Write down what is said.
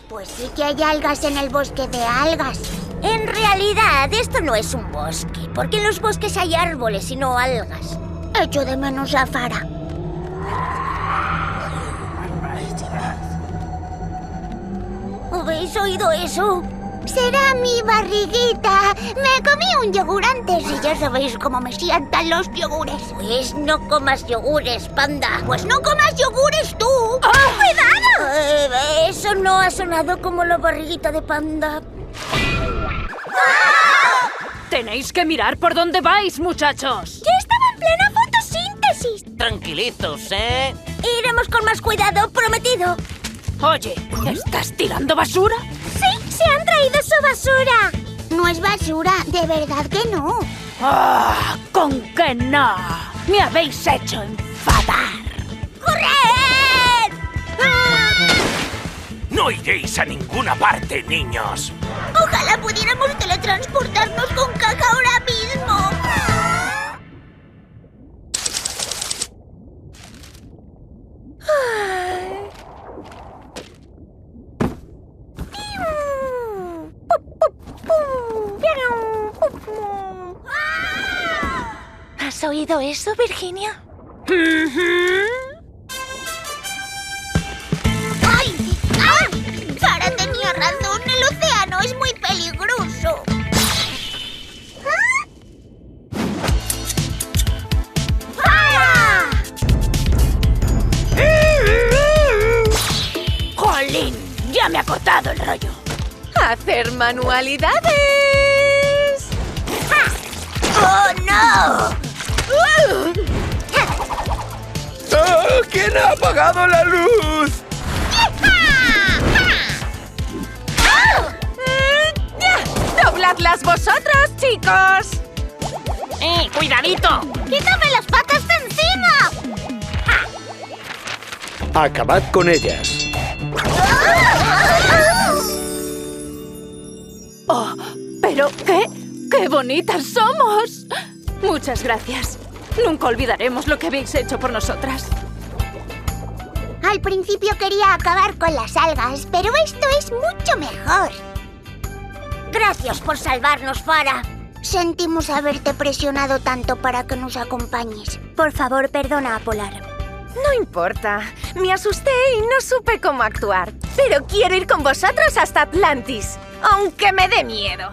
Pues sí que hay algas en el bosque de algas. En realidad, esto no es un bosque, porque en los bosques hay árboles y no algas. Echo de menos a Farah. ¿Habéis oído eso? Será mi barriguita. Me comí un yogur antes y ya sabéis cómo me sientan los yogures. Pues no comas yogures, panda. Pues no comas yogures tú. ¡Oh! ¡Cuidado! Eso no ha sonado como la barriguita de panda. Tenéis que mirar por dónde vais, muchachos. ¡Ya estaba en plena fotosíntesis! Tranquilitos, ¿eh? Iremos con más cuidado, prometido. Oye, ¿estás tirando basura? ¡Sí! ¡Se han traído su basura! No es basura, de verdad que no. ¡Ah! ¡Con que no! ¡Me habéis hecho enfadar! ¡Corred! No iréis a ninguna parte, niños. Ojalá pudiéramos teletransportarnos con caja ahora mismo. ¿Has oído eso, Virginia? ¡Ay! ¡Ah! Farah tenía razón, el océano es muy peligroso. ¡Farah! ¡Jolín! ¡Ya me ha cortado el rollo! ¡Hacer manualidades! ¡Oh, no! ¡Oh! ¿Quién ha apagado la luz? ¡Dobladlas vosotros, chicos! ¡Cuidadito! ¡Quítame las patas de encima! Acabad con ellas. ¡Oh! ¿Pero qué? ¡Qué bonitas somos! Muchas gracias. Nunca olvidaremos lo que habéis hecho por nosotras. Al principio quería acabar con las algas, pero esto es mucho mejor. Gracias por salvarnos, Farah. Sentimos haberte presionado tanto para que nos acompañes. Por favor, perdona a Polar. No importa. Me asusté y no supe cómo actuar. Pero quiero ir con vosotros hasta Atlantis, aunque me dé miedo.